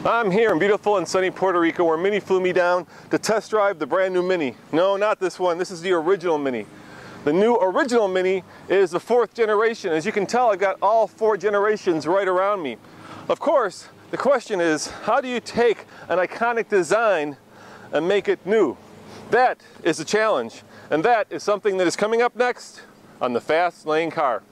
I'm here in beautiful and sunny Puerto Rico where Mini flew me down to test drive the brand new Mini. No, not this one. This is the original Mini. The new original Mini is the 4th generation. As you can tell, I've got all 4 generations right around me. Of course, the question is, how do you take an iconic design and make it new? That is the challenge, and that is something that is coming up next on the Fast Lane Car.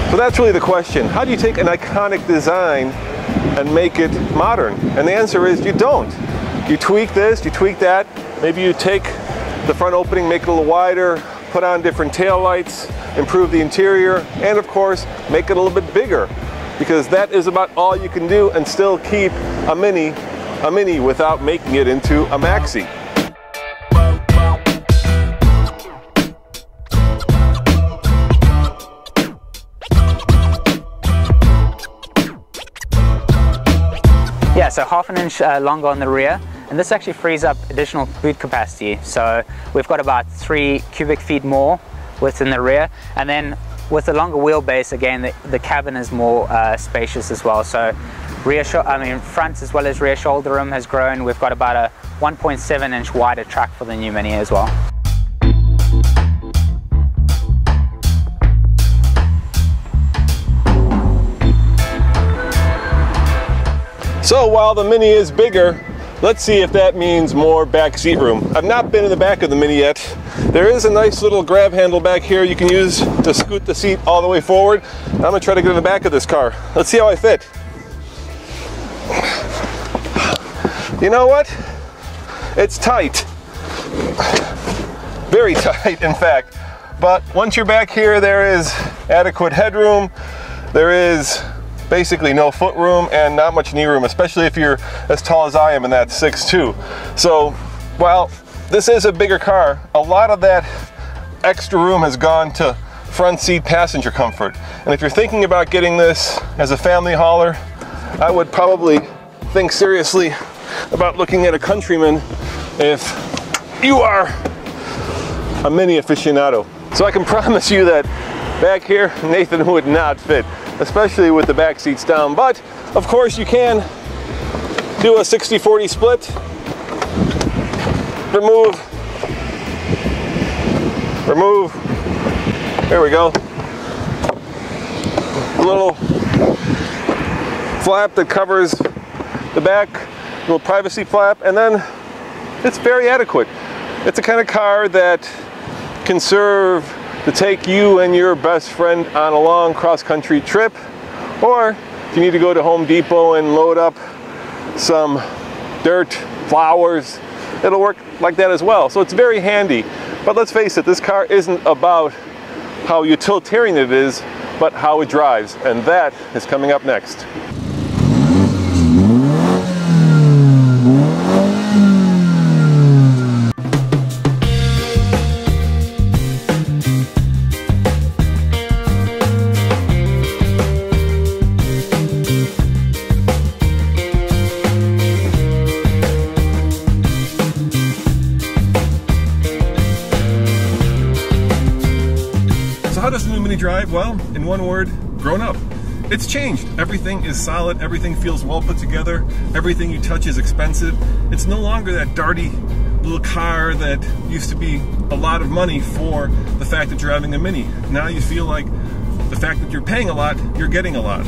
So that's really the question. How do you take an iconic design and make it modern? And the answer is you don't. You tweak this, you tweak that. Maybe you take the front opening, make it a little wider, put on different tail lights, improve the interior, and of course, make it a little bit bigger. Because that is about all you can do and still keep a Mini without making it into a Maxi. Yeah, so 1/2 inch longer on the rear, and this actually frees up additional boot capacity. So we've got about 3 cubic feet more within the rear, and then with the longer wheelbase, again, the cabin is more spacious as well. So front as well as rear shoulder room has grown. We've got about a 1.7 inch wider track for the new Mini as well. So while the Mini is bigger, let's see if that means more back seat room. I've not been in the back of the Mini yet. There is a nice little grab handle back here you can use to scoot the seat all the way forward. I'm gonna try to get in the back of this car. Let's see how I fit. You know what? It's tight. Very tight, in fact. But once you're back here, there is adequate headroom. There is basically no foot room and not much knee room, especially if you're as tall as I am, and that's 6'2". So while this is a bigger car, a lot of that extra room has gone to front seat passenger comfort. And if you're thinking about getting this as a family hauler, I would probably think seriously about looking at a Countryman if you are a Mini aficionado. So I can promise you that back here, Nathan would not fit, especially with the back seats down. But of course you can do a 60-40 split. Remove. There we go. A little flap that covers the back, little privacy flap, and then it's very adequate. It's the kind of car that can serve to take you and your best friend on a long cross-country trip, or if you need to go to Home Depot and load up some dirt, flowers, it'll work like that as well. So it's very handy. But let's face it, this car isn't about how utilitarian it is, but how it drives, and that is coming up next. So how does the new Mini drive? Well, in one word, grown up. It's changed. Everything is solid, everything feels well put together, everything you touch is expensive. It's no longer that darty little car that used to be a lot of money for the fact that you're having a Mini. Now you feel like the fact that you're paying a lot, you're getting a lot.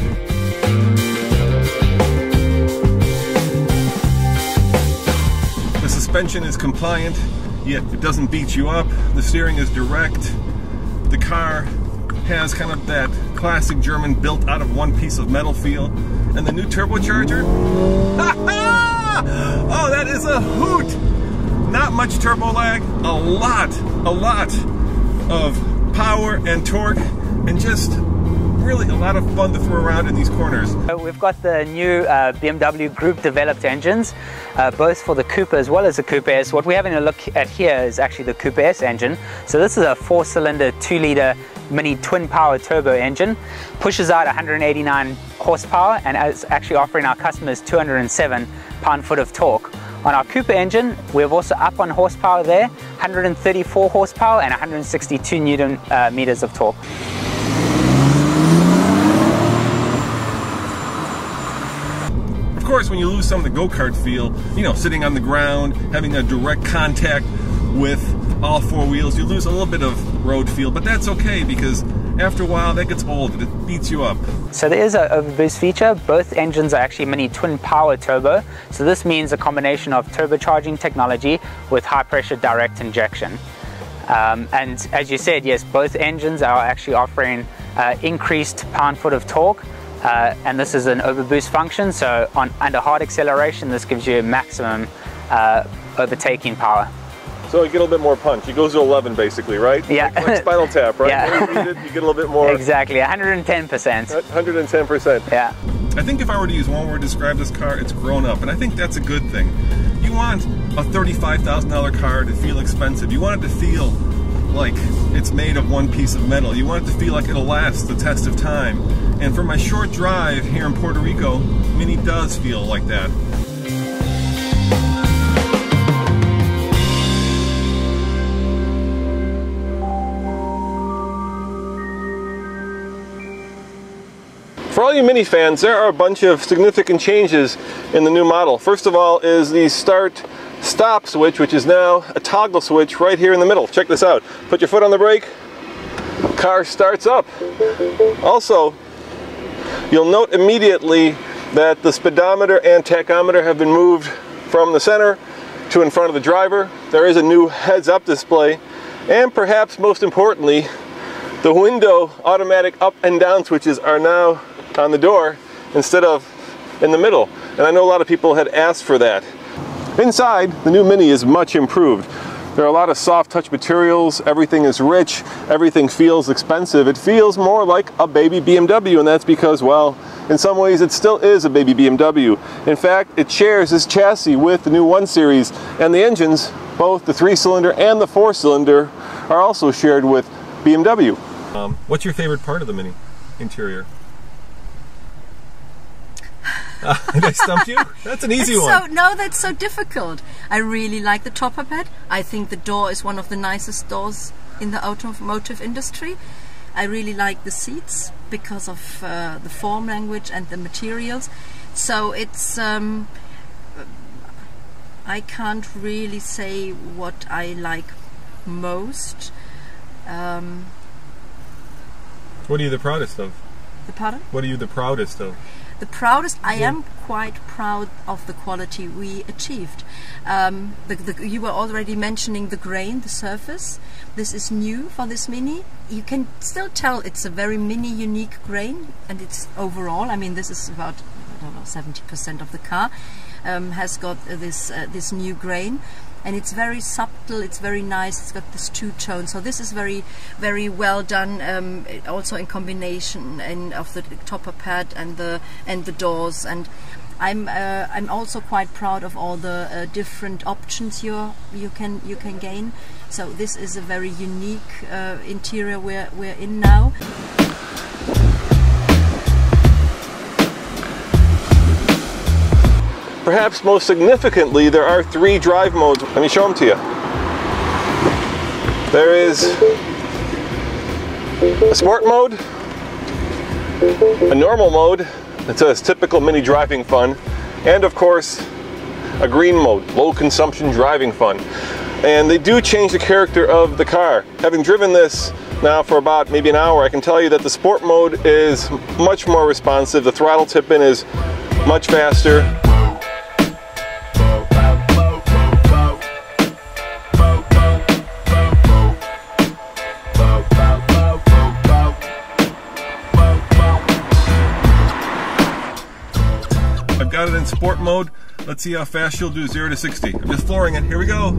The suspension is compliant, yet it doesn't beat you up. The steering is direct. The car has kind of that classic German built out of one piece of metal feel. And the new turbocharger, oh, that is a hoot! Not much turbo lag, a lot of power and torque, and just really a lot of fun to throw around in these corners. We've got the new BMW group developed engines, both for the Coupe as well as the Coupe S. What we're having a look at here is actually the Coupe S engine. So this is a 4-cylinder 2-litre mini twin power turbo engine, pushes out 189 horsepower and is actually offering our customers 207 pound-foot of torque. On our Coupe engine, we've also up on horsepower there, 134 horsepower and 162 Newton meters of torque. Of course, when you lose some of the go-kart feel, you know, sitting on the ground, having a direct contact with all four wheels, you lose a little bit of road feel, but that's okay because after a while that gets old, it beats you up. So there is an overboost feature. Both engines are actually mini twin power turbo, so this means a combination of turbocharging technology with high pressure direct injection. And as you said, yes, both engines are actually offering increased pound-foot of torque, and this is an overboost function, so under hard acceleration this gives you maximum overtaking power. So you get a little bit more punch. It goes to 11 basically, right? Yeah. Like Spinal Tap, right? Yeah. When you need it, you get a little bit more. Exactly, 110%. 110%. Yeah. I think if I were to use one word to describe this car, it's grown up, and I think that's a good thing. You want a $35,000 car to feel expensive. You want it to feel like it's made of one piece of metal. You want it to feel like it'll last the test of time. And for my short drive here in Puerto Rico, Mini does feel like that. For all you Mini fans, there are a bunch of significant changes in the new model. First of all is the start-stop switch, which is now a toggle switch right here in the middle. Check this out. Put your foot on the brake, car starts up. Also, you'll note immediately that the speedometer and tachometer have been moved from the center to in front of the driver. There is a new heads-up display, and perhaps most importantly, the window automatic up and down switches are now on the door instead of in the middle, and I know a lot of people had asked for that. Inside, the new Mini is much improved. There are a lot of soft touch materials, everything is rich, everything feels expensive. It feels more like a baby BMW, and that's because, well, in some ways it still is a baby BMW. In fact, it shares this chassis with the new 1 Series, and the engines, both the 3-cylinder and the 4-cylinder, are also shared with BMW. What's your favorite part of the Mini interior? Did I stump you? That's an easy one. No, that's so difficult. I really like the top bed. I think the door is one of the nicest doors in the automotive industry. I really like the seats because of the form language and the materials. So it's I can't really say what I like most. What are you the proudest of? The pardon? What are you the proudest of? The proudest, I am quite proud of the quality we achieved. You were already mentioning the grain, the surface. This is new for this Mini. You can still tell it's a very Mini unique grain, and it's overall, I mean, this is about, I don't know, 70% of the car has got this new grain. And it's very subtle, it's very nice, it's got this two-tone, so this is very, very well done, also in combination of the topper pad and the doors. And I'm also quite proud of all the different options you can gain. So this is a very unique interior we're in now. Perhaps most significantly, there are 3 drive modes. Let me show them to you. There is a sport mode, a normal mode, that says typical Mini driving fun, and of course, a green mode, low consumption driving fun. And they do change the character of the car. Having driven this now for about maybe an hour, I can tell you that the sport mode is much more responsive. The throttle tip-in is much faster. Got it in sport mode. Let's see how fast you'll do 0 to 60. I'm just flooring it. Here we go.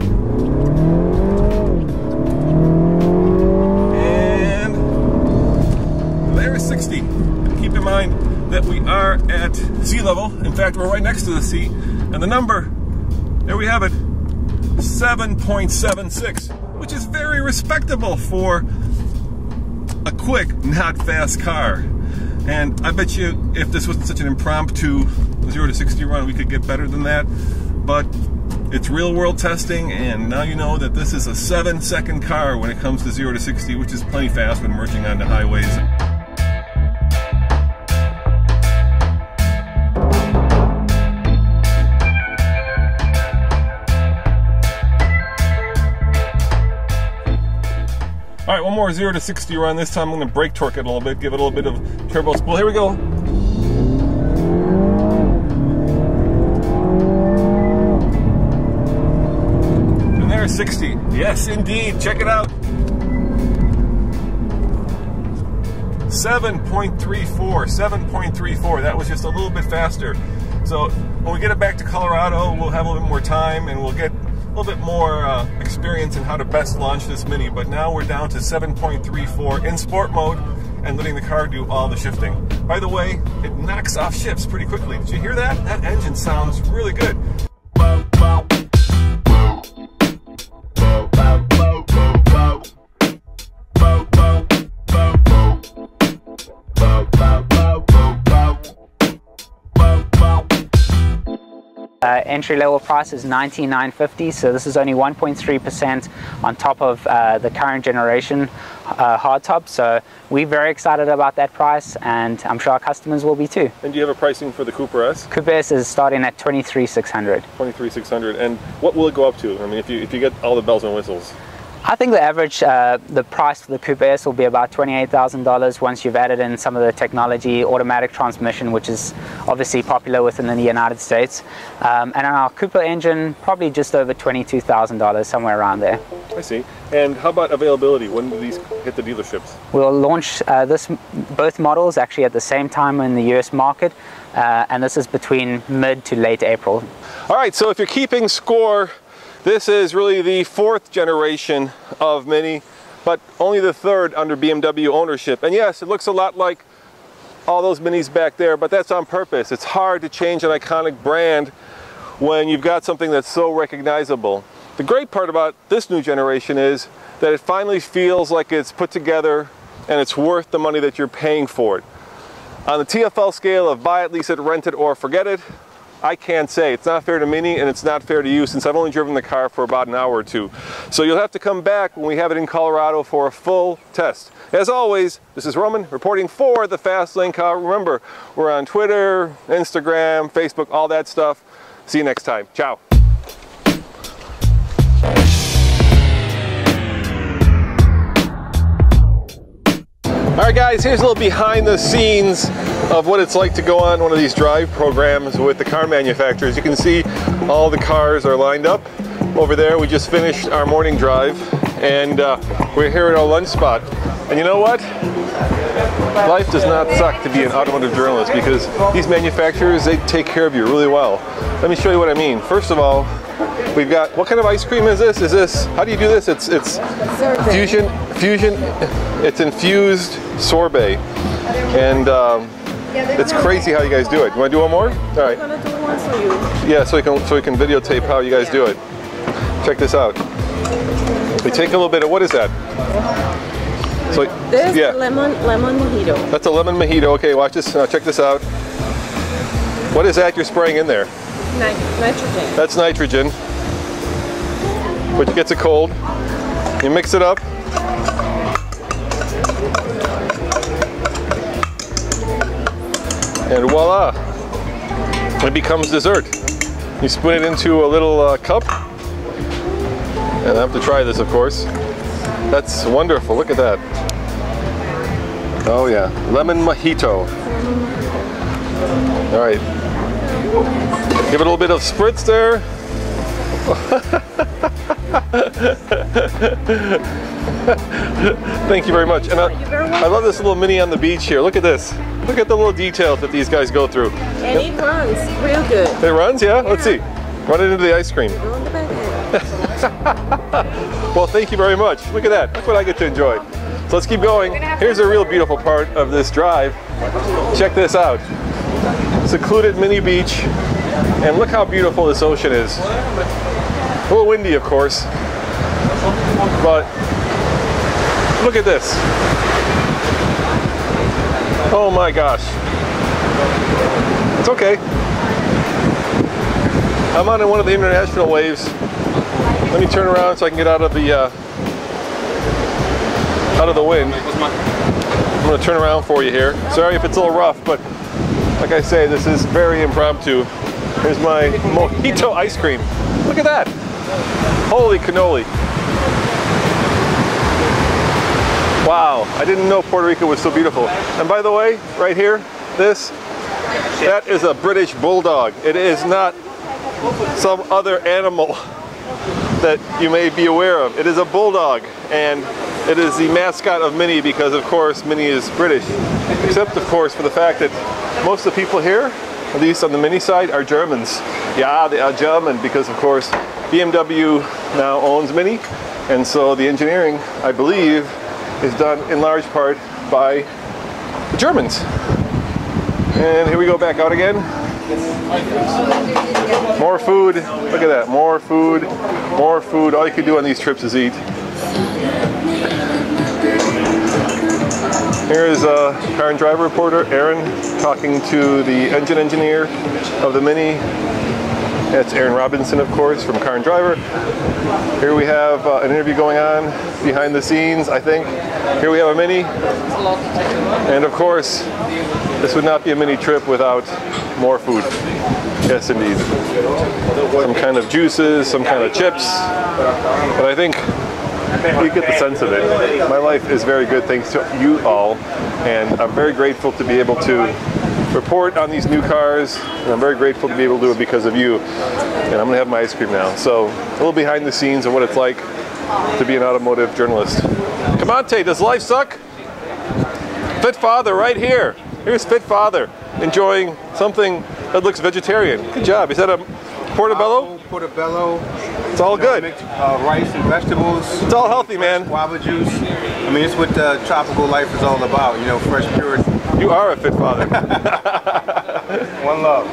And there's 60. 60. And keep in mind that we are at sea level. In fact, we're right next to the sea. And the number, there we have it, 7.76, which is very respectable for a quick, not fast car. And I bet you if this was such an impromptu 0 to 60 run, we could get better than that. But it's real world testing, and now you know that this is a 7-second car when it comes to 0 to 60, which is plenty fast when merging onto highways. All right, one more 0 to 60 run. This time I'm going to brake torque it a little bit, give it a little bit of turbo spool. Here we go. And there's 60. Yes, indeed. Check it out. 7.34. 7.34. That was just a little bit faster. So when we get it back to Colorado, we'll have a little bit more time, and we'll get a little bit more experience in how to best launch this Mini. But now we're down to 7.34 in sport mode and letting the car do all the shifting. By the way, it knocks off shifts pretty quickly. Did you hear that? That engine sounds really good. Entry-level price is $19,950, so this is only 1.3% on top of the current generation hardtop. So we're very excited about that price, and I'm sure our customers will be too. And do you have a pricing for the Cooper S? Cooper S is starting at $23,600. $23,600, and what will it go up to? I mean, if you get all the bells and whistles. I think the average, the price for the Cooper S will be about $28,000 once you've added in some of the technology, automatic transmission, which is obviously popular within the United States. And on our Cooper engine, probably just over $22,000, somewhere around there. I see. And how about availability? When do these hit the dealerships? We'll launch both models actually at the same time in the US market, and this is between mid to late April. All right, so if you're keeping score, this is really the 4th generation of Mini, but only the 3rd under BMW ownership. And yes, it looks a lot like all those Minis back there, but that's on purpose. It's hard to change an iconic brand when you've got something that's so recognizable. The great part about this new generation is that it finally feels like it's put together and it's worth the money that you're paying for it. On the TFL scale of buy it, lease it, rent it, or forget it, I can't say. It's not fair to Mini, and it's not fair to you, since I've only driven the car for about an hour or two. So you'll have to come back when we have it in Colorado for a full test. As always, this is Roman reporting for the Fast Lane Car. Remember, we're on Twitter, Instagram, Facebook, all that stuff. See you next time. Ciao. Alright guys, here's a little behind the scenes of what it's like to go on one of these drive programs with the car manufacturers. You can see all the cars are lined up. Over there we just finished our morning drive, and we're here at our lunch spot. And you know what? Life does not suck to be an automotive journalist, because these manufacturers, they take care of you really well. Let me show you what I mean. First of all, we've got, what kind of ice cream is this? How do you do this? It's fusion, it's infused sorbet. And it's crazy how you guys do it. You want to do one more? All right. I'm gonna do one for you. Yeah, so we can videotape how you guys do it. Check this out. We take a little bit of, what is that? So, this yeah. lemon mojito. That's a lemon mojito. Okay, watch this. Check this out. What is that you're spraying in there? Nitrogen. That's nitrogen, which gets it cold. You mix it up. And voila, it becomes dessert. You spoon it into a little cup. And I have to try this, of course. That's wonderful, look at that. Oh yeah, lemon mojito. All right, give it a little bit of spritz there. Thank you very much. And I love this little Mini on the beach here. Look at this. Look at the little details that these guys go through. And it runs real good. It runs, yeah? Let's see. Run it into the ice cream. Go in the back end. Well, thank you very much. Look at that. That's what I get to enjoy. So let's keep going. Here's a real beautiful part of this drive. Check this out. Secluded mini beach, and look how beautiful this ocean is. A little windy, of course, but look at this. Oh my gosh. It's okay. I'm on one of the international waves. Let me turn around so I can get out of the wind. I'm going to turn around for you here. Sorry if it's a little rough, but like I say, this is very impromptu. Here's my mojito ice cream. Look at that. Holy cannoli. Wow, I didn't know Puerto Rico was so beautiful. And by the way, right here, that is a British bulldog. It is not some other animal that you may be aware of. It is a bulldog, and it is the mascot of Mini because, of course, Mini is British. Except, of course, for the fact that most of the people here, at least on the Mini side, are Germans. Yeah, they are German because, of course, BMW now owns Mini, and so the engineering, I believe, is done in large part by the Germans. And here we go back out again. More food. Look at that. More food. More food. All you can do on these trips is eat. Here is a car and driver reporter, Aaron, talking to the engine engineer of the Mini. That's Aaron Robinson, of course, from Car and Driver. Here we have an interview going on behind the scenes, I think. Here we have a Mini. And of course, this would not be a Mini trip without more food. Yes, indeed. Some kind of juices, some kind of chips. But I think you get the sense of it. My life is very good thanks to you all. And I'm very grateful to be able to report on these new cars, and I'm very grateful to be able to do it because of you. And I'm gonna have my ice cream now. So a little behind the scenes of what it's like to be an automotive journalist. Kamante, does life suck? Fit Father right here. Here's Fit Father enjoying something that looks vegetarian. Good job. Is that a portobello? Portobello. It's all good. Rice and vegetables. It's all healthy, man. Guava juice. I mean, it's what tropical life is all about. You know, fresh, pure. You are a Fit Father. One love.